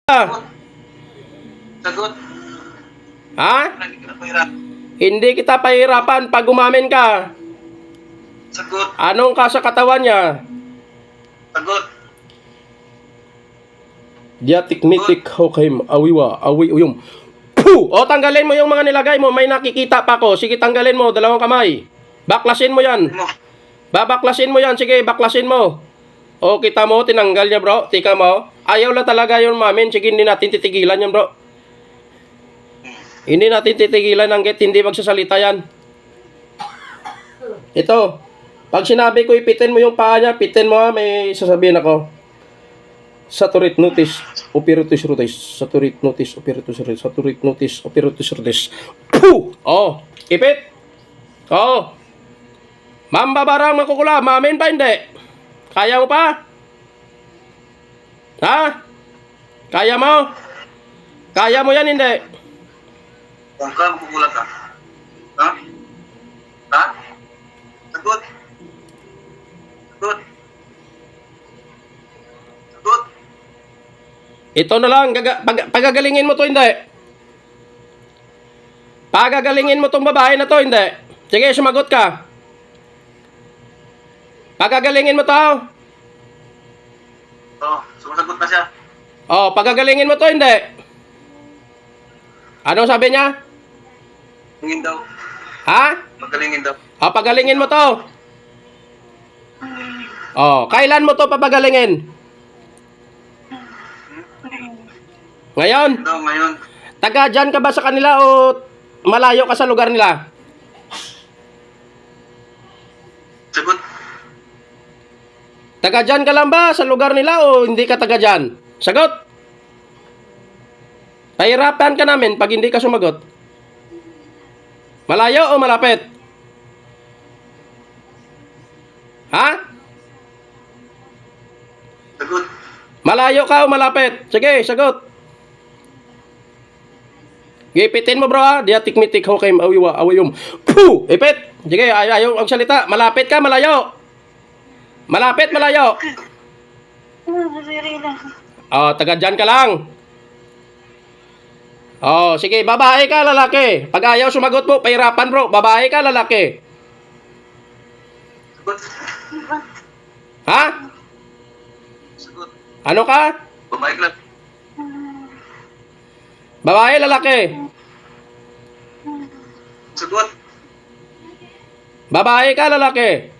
Sagot. Ha? Hindi ka na pahirap. Hindi kita pahirapan pag umamin ka. Sagot. Anong ka sa katawan niya? Sagot. Diatikmitik hokem awiwa awi uyum. Puh! O tanggalin mo yung mga nilagay mo. May nakikita pa ko. Sige, tanggalin mo. Dalawang kamay. Baklasin mo yan. Mo. Babaklasin mo yan. Sige, baklasin mo. O, kita mo, tinanggal niya, bro. Tika mo. Ayaw lang talaga yun, mamin. Sige, hindi natin titigilan yan, bro. Hindi natin titigilan hanggat hindi magsasalita yan. Ito. Pag sinabi ko, ipitin mo yung paa niya, pitin mo ha, may sasabihin ako. Saturit notice, operatus rotis. Saturit notice, operatus rotis. Saturit notice, operatus rotis. Puh! Oh, ipit. Oh. Mambabarang makukula, mamin pa hindi? Kaya mo pa? Ha? Kaya mo? Kaya mo yan hindi? Kung ka, makukulat ka. Ha? Ha? Sagot. Sagot. Sagot. Ito na lang, pagagalingin mo to hindi? Pagagalingin mo tong babae na to hindi? Sige, sumagot ka. Pagagalingin mo to. Oh, sumasagot na siya. Oh, pagagalingin mo to hindi? Anong sabi niya? Tingin daw. Ha? Magalingin daw. Oh, pagalingin mo to. Oh, kailan mo to papagalingin? Ngayon? Daw ngayon. Taga dyan ka ba sa kanila o malayo ka sa lugar nila? Sagot. Taga dyan ka lang ba sa lugar nila o hindi ka taga dyan? Sagot! Pahirapan ka namin pag hindi ka sumagot. Malayo o malapit? Ha? Sagot. Malayo ka o malapit? Sige, sagot. Gipitin mo bro ha. Diatikmitik hokem awiwa awiyum. Puh! Ipit! Sige, ayaw ang salita. Malapit ka, malayo. Malapit, malayo. Oh, taga dyan ka lang. Oh, sige, babae ka, lalaki. Pag ayaw sumagot mo, pahirapan bro. Babae ka, lalaki. Sagot. Ha? Sagot. Ano ka? Babae ka lang. Babae, lalaki. Sagot. Babae ka, lalaki.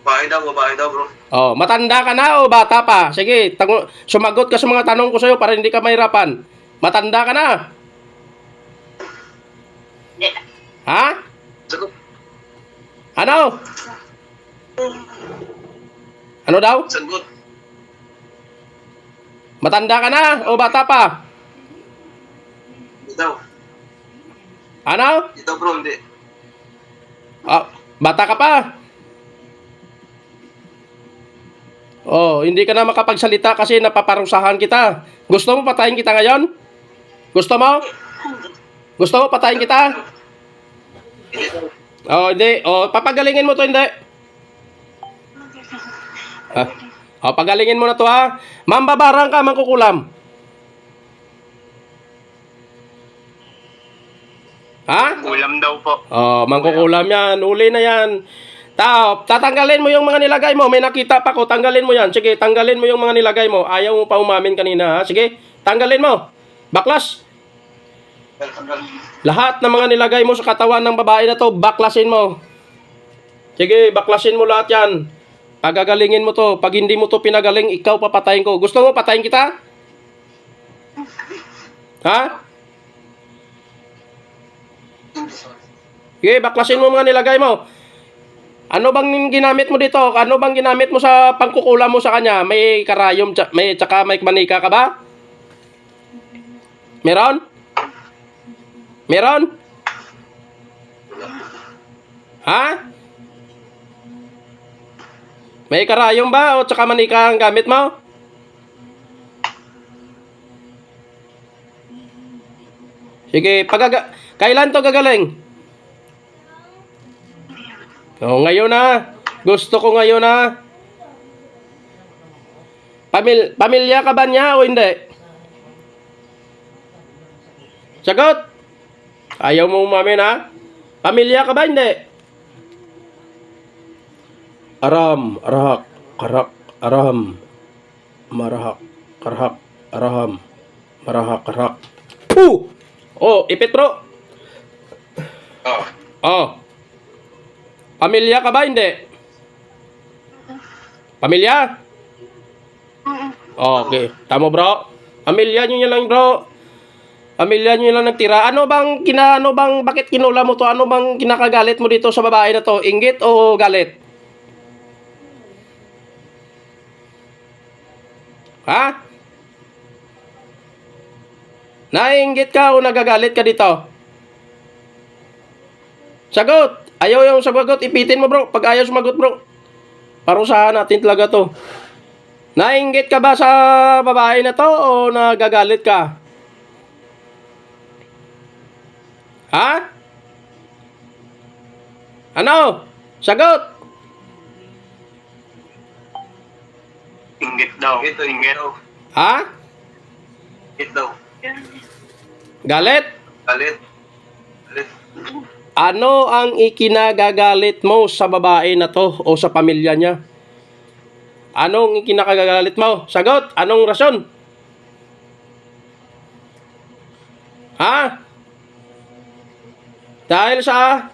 Babae daw bro. Oh, matanda ka na o bata pa? Sige, sumagot ka sa mga tanong ko sa'yo para hindi ka mahirapan. Matanda ka na? Ha? Sagot. Ano? Ano daw? Sagot. Matanda ka na o bata pa? Hindi daw. Ano? Hindi daw bro, hindi. Ah, bata ka pa? Oh, hindi ka na makapagsalita kasi napaparusahan kita. Gusto mo patayin kita ngayon? Gusto mo? Gusto mo patayin kita? Hindi daw. Oh, hindi. Oh, papagalingin mo to, hindi. Ah. Oh, pagalingin mo na to ha. Mambabarang ka, mangkukulam. Ha? Ulam daw po. Oh, mangkukulam yan. Uli na yan. Tatanggalin mo yung mga nilagay mo. May nakita pa ko. Tanggalin mo yan. Sige, tanggalin mo yung mga nilagay mo. Ayaw mo pa umamin kanina, ha? Sige, tanggalin mo. Baklas. Lahat ng mga nilagay mo sa katawan ng babae na to, baklasin mo. Sige, baklasin mo lahat yan. Pagagalingin mo to. Pag hindi mo to pinagaling, ikaw papatayin ko. Gusto mo patayin kita? Ha? Sige, baklasin mo mga nilagay mo. Ano bang ginamit mo dito? Ano bang ginamit mo sa pangkukulam mo sa kanya? May karayom, tsaka may manika ka ba? Meron? Meron? Ha? May karayom ba o tsaka manika ang gamit mo? Sige, kailan to gagaling? Oh, ngayon na. Gusto ko ngayon na. Pamilya ka ba niya o hindi? Sagot! Ayaw mo umamin, ha? Pamilya ka ba? Hindi. Aram, arahak, karak, araham. Marahak, karhak, araham. Marahak, karhak. Puh! Oh, ipit bro. Oh. Oh. Pamilya ka ba? Hindi. Pamilya? Oh, okay. Tama bro. Pamilya nyo lang bro. Pamilya nyo lang nagtira. Bakit kinula mo to? Ano bang kinakagalit mo dito sa babae na to? Inggit o galit? Ha? Naiinggit ka o nagagalit ka dito? Sagot! Ayaw yung sagot. Ipitin mo bro. Pag ayaw sumagot bro. Parusahan natin talaga to. Naiinggit ka ba sa babae na to o nagagalit ka? Ha? Ano? Sagot! Inggit daw. Inggit daw. Ha? Inggit daw. Galit? Galit. Galit. Ano ang ikinagagalit mo sa babae na to o sa pamilya niya? Anong ikinakagagalit mo? Sagot! Anong rason? Ha? Dahil sa...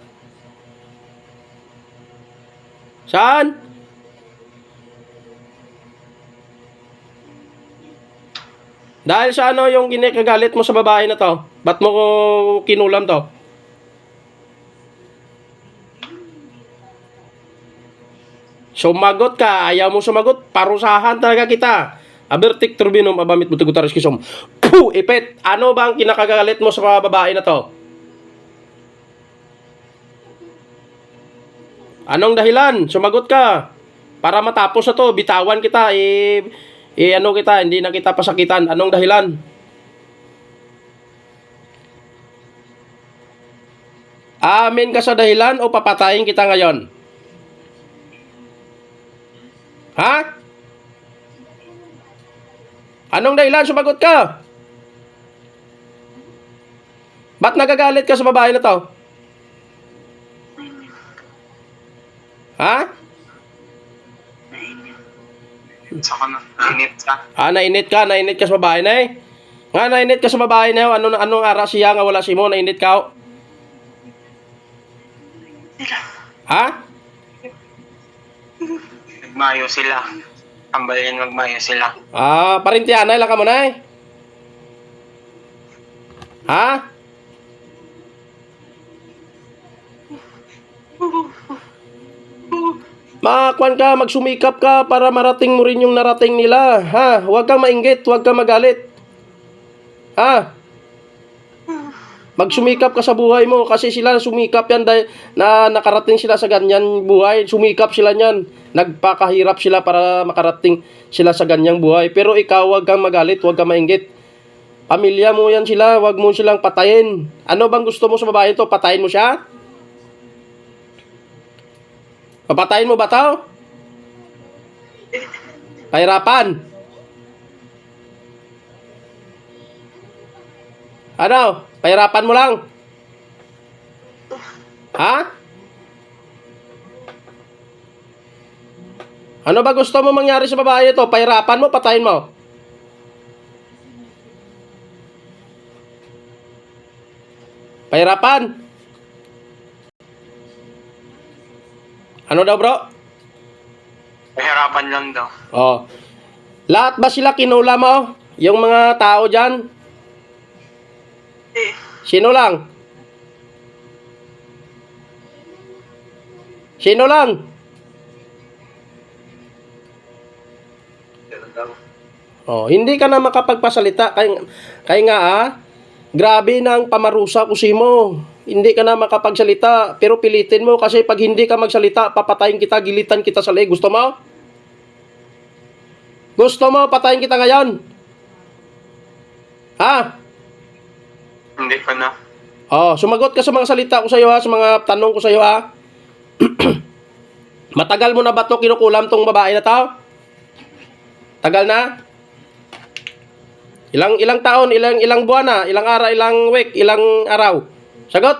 Saan? Dahil sa ano yung kinakagalit mo sa babae na to? Ba't mo kinulam to? Sumagot ka, ayaw mo sumagot, parusahan talaga kita. Abertik turbinum abamit butugutaris kisom. Puh, ipet, ano bang kinakagalit mo sa babae na to? Anong dahilan? Sumagot ka. Para matapos na to, bitawan kita, ano kita, hindi na kita pasakitan. Anong dahilan? Amin ka sa dahilan o papatayin kita ngayon? Ha? Anong dahilan? Sumagot ka. Ba't nagagalit ka sa babae na to? Ha? Saka na. Nainit ka. Nainit ka sa babae na eh. Nga, nainit ka sa babae na yun. Anong ara siya nga wala si mo, nainit ka. Ha? Nagmayo sila. Tambayan magmayo sila. Parintianay lang ka mo na eh. Ha? Makakwan ka, magsumikap ka para marating mo rin yung narating nila. Ha? Huwag kang mainggit, huwag kang magalit. Ha? Magsumikap ka sa buhay mo kasi sila sumikap yan dahil na nakarating sila sa ganyan buhay. Sumikap sila niyan. Nagpakahirap sila para makarating sila sa ganyang buhay. Pero ikaw, huwag kang magalit, huwag kang mainggit. Pamilya mo yan sila, huwag mo silang patayin. Ano bang gusto mo sa babae to? Patayin mo siya? Papatayin mo ba tao? Pahirapan. Ano? Pahirapan mo lang. Ha? Ano ba gusto mo mangyari sa babae ito? Pahirapan mo, patayin mo. Pahirapan. Ano daw bro? Mahirapan lang daw. Oh. Lahat ba sila kinula mo? Yung mga tao dyan? Sino lang? Sino lang? Oh, hindi ka na makapagpasalita. Kaya nga grabe na ang pamarusa ko si mo. Hindi ka na makapagsalita, pero pilitin mo kasi pag hindi ka magsalita, papatayin kita, gilitan kita sa leeg. Gusto mo? Gusto mo, patayin kita ngayon? Ha? Hindi ko na. Oh, sumagot ka sa mga salita ko sa iyo ha, sa mga tanong ko sa iyo ha. Matagal mo na ba ito kinukulam tong babae na tao? Tagal na? Ilang taon, ilang buwan na, ilang araw, ilang week, ilang araw. Sagot?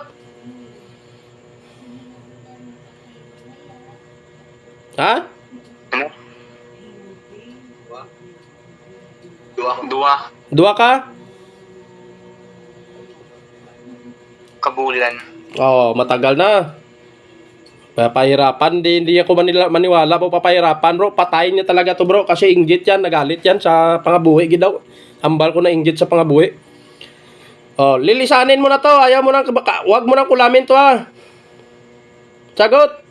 Ha? Ano? Dua. Dua ka? Kabulan. Oo, matagal na. Papahirapan, hindi ako maniwala po papahirapan bro. Patayin niya talaga to bro kasi inggit yan, nagalit yan sa pangabuhi gidaw. Ambal ko na inggit sa pangabuhi. Oh, lilisanin mo na to, ayaw mo nang wag mo nang kulamin to ha. Sagot.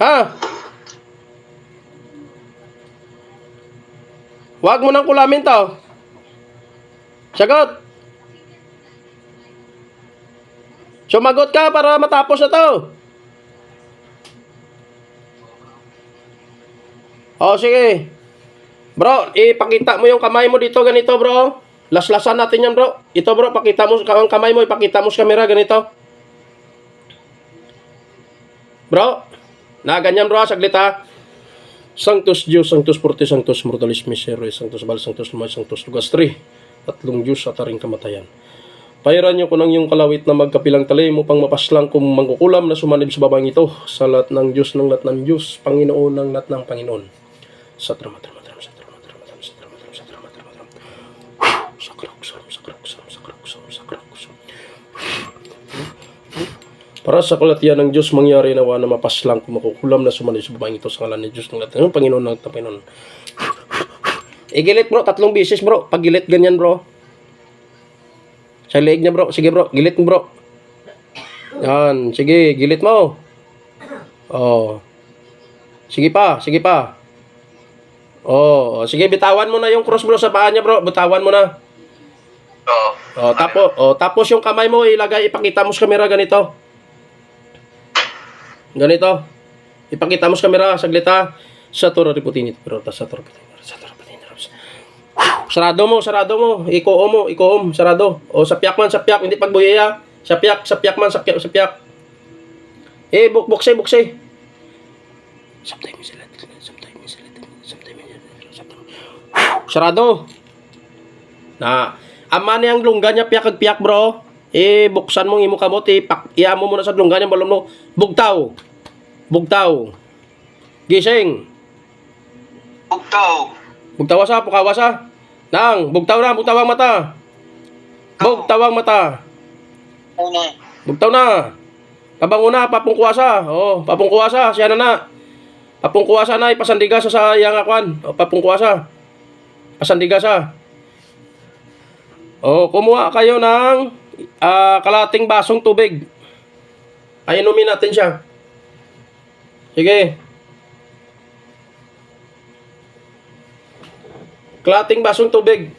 Ha? Wag mo nang kulamin to. Sagot. Sumagot ka para matapos na to. O, sige. Bro, ipakita mo yung kamay mo dito, ganito, bro. Laslasan natin yan, bro. Ito, bro, pakita mo ang kamay mo, ipakita mo sa camera, ganito. Bro, na ganyan, bro, saglit, ha. Sanctus Dios, Sanctus Forte, Sanctus Mortalis Misery, Sanctus Bal, Sanctus Lumay, Sanctus Lugas 3. Tatlong Diyos at aring kamatayan. Pairan niyo ko ng yung kalawit na magkapilang talay mo pang mapaslang kung mangkukulam na sumanib sa babang ito. Sa lahat ng Diyos ng lahat ng Diyos, Panginoon ng lahat ng Panginoon. Sa drama. Para sa kalatian ng Diyos mangyari nawa na mapaslang kung makukulam na sumanib sa babang ito sa ngalan ng Diyos ng lahat ng Panginoon ng Panginoon. Igilit bro, 3 beses bro. Pag gilit ganyan bro. Sa leeg niya bro. Sige bro, gilit mo bro. Yan, sige, gilit mo. Oh. Sige pa, sige pa. Oh, sige, bitawan mo na yung cross bro sa paa niya bro. Bitawan mo na. Oo. Tapos yung kamay mo ilagay, ipakita mo sa camera ganito. Ganito. Ipakita mo sa camera, saglit ha. Sa toro riputin ito, pero sa toro riputin. Sarado mo. Ikoom, sarado. O sapyak man, hindi pagbuyaya. Sapyak man. Bukse. Sarado. Na, ama niyang lungga niya piyak bro. Buksan mo imo kamot, iamo mo na sa lungga niya balon mo. Bugtaw. Gising. Bugtaw sa, pukawasa. Nang, bugtaw ang mata. Bugtaw na. Kabango na, papungkuwasa. Oh, papungkuwasa, siya na. Papungkuwasa na, ipasandiga sa yang akwan. O, papungkuwasa. Pasandiga sa. Oh, kumuha kayo ng kalating basong tubig. Ay, inumin natin siya. Sige. Kalating basong tubig.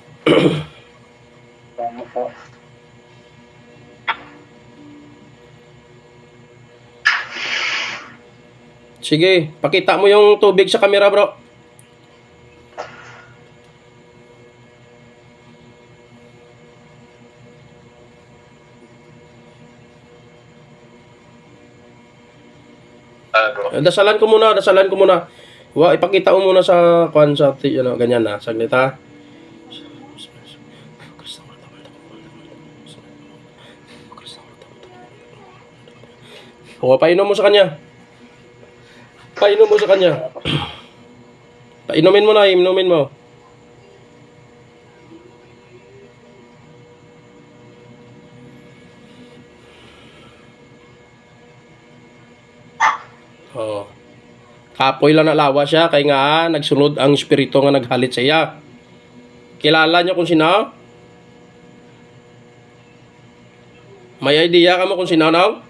Sige, pakita mo yung tubig sa camera, bro. Dasalan ko muna. Ipakita mo muna sa kwan sa ganyan na. Saglit ha. O, painom mo sa kanya. Painumin mo. Oh. Kapoy lang nalawa siya kay nga nagsunod ang espiritu nga naghalit sa iya. Kilala niyo kung sino? May idea ka mo kung sino, no?